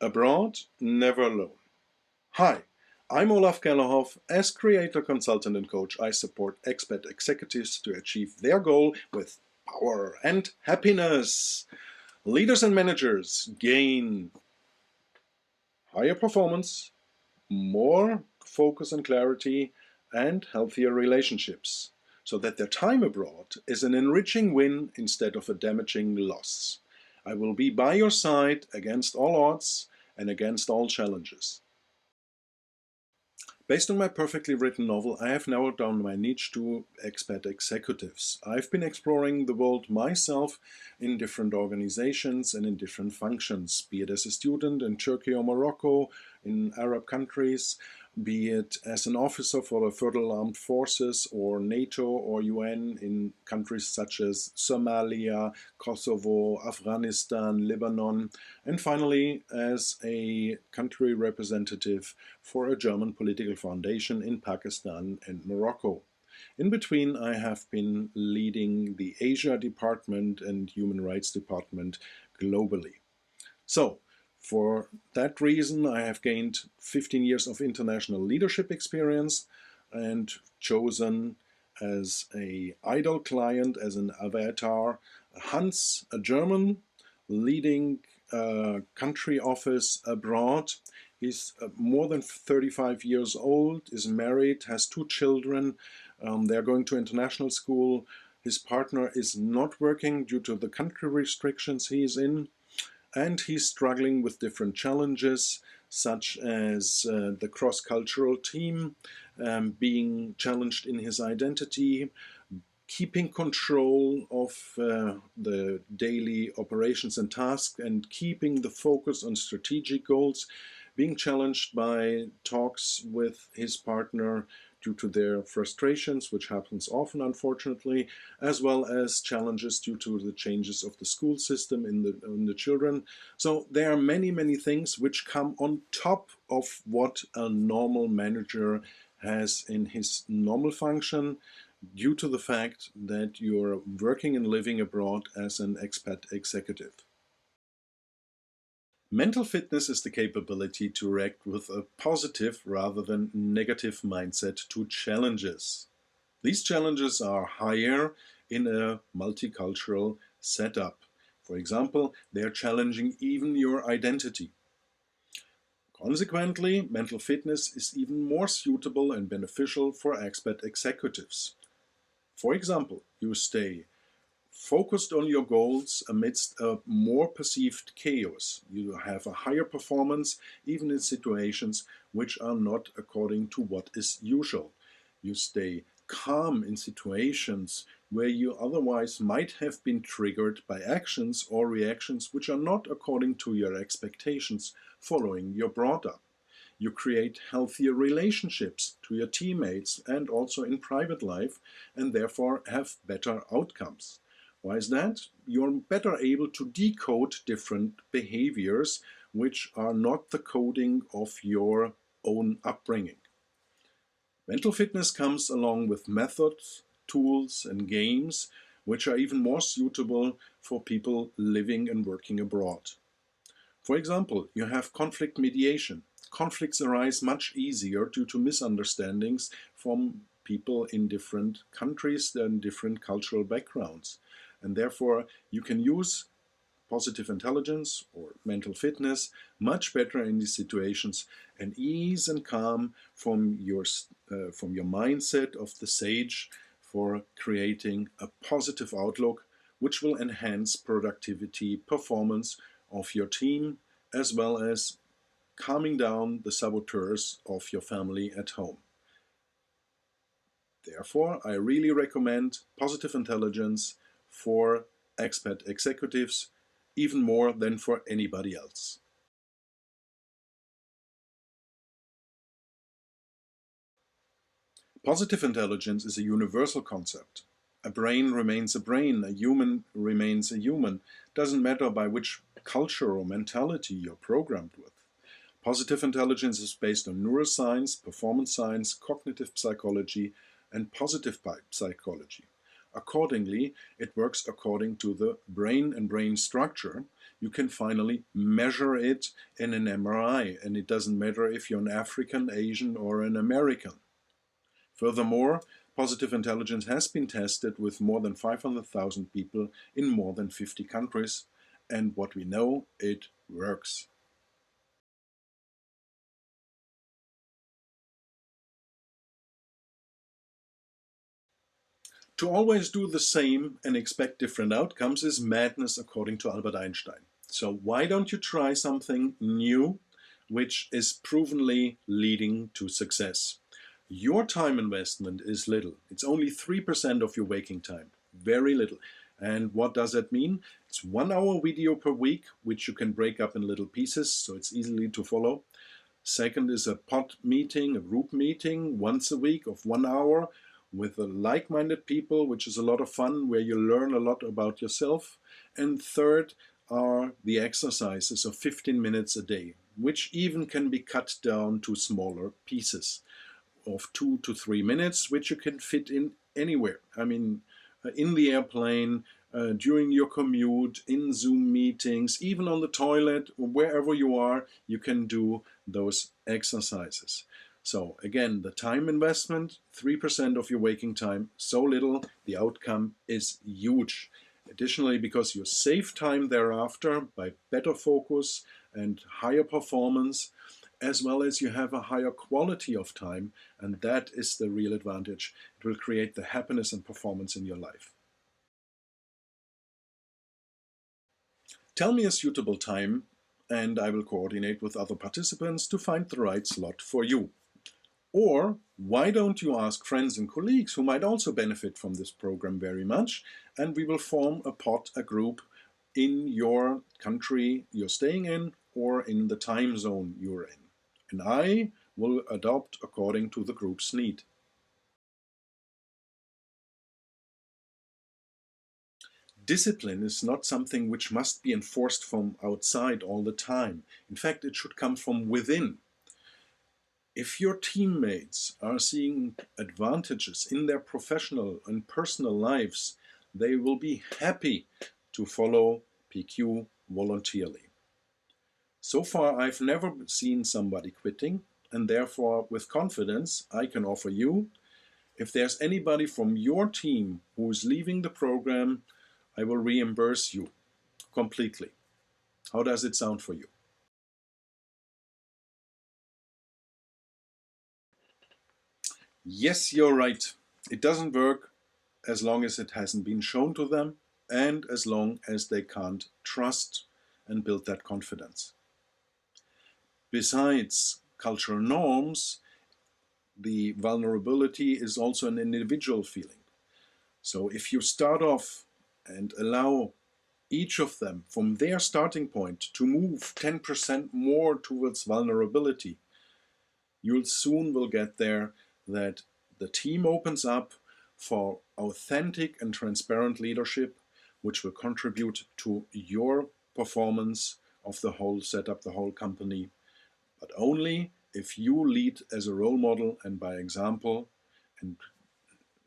Abroad, never alone. Hi, I'm Olaf Kellerhoff. As creator, consultant, and coach, I support expat executives to achieve their goal with power and happiness. Leaders and managers gain higher performance, more focus and clarity, and healthier relationships, so that their time abroad is an enriching win instead of a damaging loss. I will be by your side against all odds and against all challenges. Based on my perfectly written novel, I have narrowed down my niche to expat executives. I've been exploring the world myself in different organizations and in different functions, be it as a student in Turkey or Morocco, in Arab countries, be it as an officer for the Federal Armed Forces or NATO or UN in countries such as Somalia, Kosovo, Afghanistan, Lebanon, and finally as a country representative for a German political foundation in Pakistan and Morocco. In between, I have been leading the Asia Department and Human Rights Department globally. So, for that reason, I have gained 15 years of international leadership experience and chosen as an idol client, as an avatar, Hans, a German, leading a country office abroad. He's more than 35 years old, is married, has 2 children. They're going to international school. His partner is not working due to the country restrictions he's in. And he's struggling with different challenges, such as the cross-cultural team, being challenged in his identity, keeping control of the daily operations and tasks, and keeping the focus on strategic goals, being challenged by talks with his partner due to their frustrations, which happens often, unfortunately, as well as challenges due to the changes of the school system in the children. So there are many, many things which come on top of what a normal manager has in his normal function, due to the fact that you're working and living abroad as an expat executive. Mental fitness is the capability to react with a positive rather than negative mindset to challenges. These challenges are higher in a multicultural setup. For example, they are challenging even your identity. Consequently, mental fitness is even more suitable and beneficial for expat executives. For example, you stay focused on your goals amidst a more perceived chaos. You have a higher performance even in situations which are not according to what is usual. You stay calm in situations where you otherwise might have been triggered by actions or reactions which are not according to your expectations following your brought up. You create healthier relationships to your teammates and also in private life, and therefore have better outcomes. Why is that? You're better able to decode different behaviors which are not the coding of your own upbringing. Mental fitness comes along with methods, tools, and games which are even more suitable for people living and working abroad. For example, you have conflict mediation. Conflicts arise much easier due to misunderstandings from people in different countries and different cultural backgrounds. And therefore, you can use positive intelligence or mental fitness much better in these situations, and ease and calm from your mindset of the sage for creating a positive outlook which will enhance productivity, performance of your team, as well as calming down the saboteurs of your family at home. Therefore, I really recommend positive intelligence for expat executives even more than for anybody else. Positive intelligence is a universal concept. A brain remains a brain, a human remains a human. Doesn't matter by which culture or mentality you're programmed with. Positive intelligence is based on neuroscience, performance science, cognitive psychology, and positive psychology. Accordingly, it works according to the brain and brain structure. You can finally measure it in an MRI, and it doesn't matter if you're an African, Asian, or an American. Furthermore, positive intelligence has been tested with more than 500,000 people in more than 50 countries, and what we know, it works. To always do the same and expect different outcomes is madness, according to Albert Einstein. So why don't you try something new, which is provenly leading to success? Your time investment is little. It's only 3% of your waking time. Very little. And what does that mean? It's 1 hour video per week, which you can break up in little pieces, so it's easily to follow. Second is a pod meeting, a group meeting once a week of 1 hour with like-minded people, which is a lot of fun, where you learn a lot about yourself. And third are the exercises of 15 minutes a day, which even can be cut down to smaller pieces of 2 to 3 minutes, which you can fit in anywhere. I mean, in the airplane, during your commute, in Zoom meetings, even on the toilet, wherever you are, you can do those exercises. So again, the time investment, 3% of your waking time, so little, the outcome is huge. Additionally, because you save time thereafter by better focus and higher performance, as well as you have a higher quality of time, and that is the real advantage. It will create the happiness and performance in your life. Tell me a suitable time, and I will coordinate with other participants to find the right slot for you. Or why don't you ask friends and colleagues who might also benefit from this program very much, and we will form a pod, a group in your country you're staying in or in the time zone you're in. And I will adopt according to the group's need. Discipline is not something which must be enforced from outside all the time. In fact, it should come from within. If your teammates are seeing advantages in their professional and personal lives, they will be happy to follow PQ voluntarily. So far, I've never seen somebody quitting, and therefore, with confidence, I can offer you, if there's anybody from your team who is leaving the program, I will reimburse you completely. How does it sound for you? Yes, you're right. It doesn't work as long as it hasn't been shown to them and as long as they can't trust and build that confidence. Besides cultural norms, the vulnerability is also an individual feeling. So if you start off and allow each of them from their starting point to move 10% more towards vulnerability, you'll soon will get there that the team opens up for authentic and transparent leadership, which will contribute to your performance of the whole setup, the whole company, but only if you lead as a role model and by example and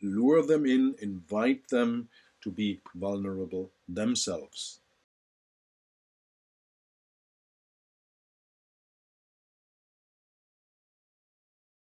lure them in, invite them to be vulnerable themselves.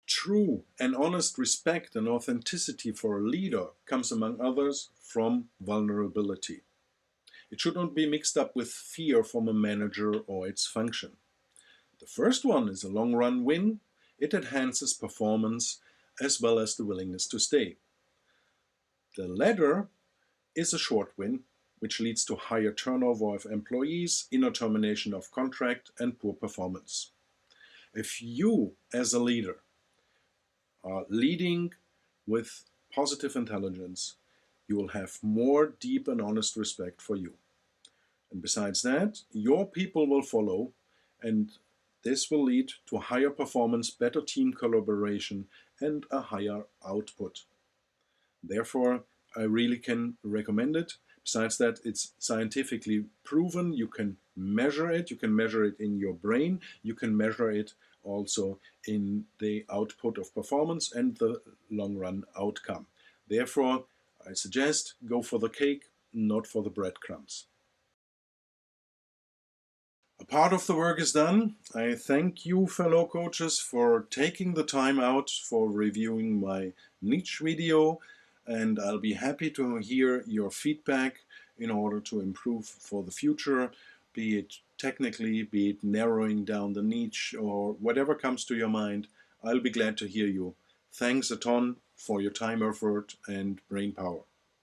True and honest respect and authenticity for a leader comes, among others, from vulnerability. It should not be mixed up with fear from a manager or its function. The first one is a long-run win. It enhances performance as well as the willingness to stay. The latter is a short win, which leads to higher turnover of employees, inner termination of contract, and poor performance. If you, as a leader, are leading with positive intelligence, you will have more deep and honest respect for you. And besides that, your people will follow, and this will lead to higher performance, better team collaboration, and a higher output. Therefore, I really can recommend it. Besides that, it's scientifically proven. You can measure it. You can measure it in your brain. You can measure it also in the output of performance and the long run outcome. Therefore, I suggest go for the cake, not for the breadcrumbs. A part of the work is done. I thank you, fellow coaches, for taking the time out for reviewing my niche video, and I'll be happy to hear your feedback in order to improve for the future, be it technically, be it narrowing down the niche, or whatever comes to your mind. I'll be glad to hear you. Thanks a ton for your time, effort, and brain power.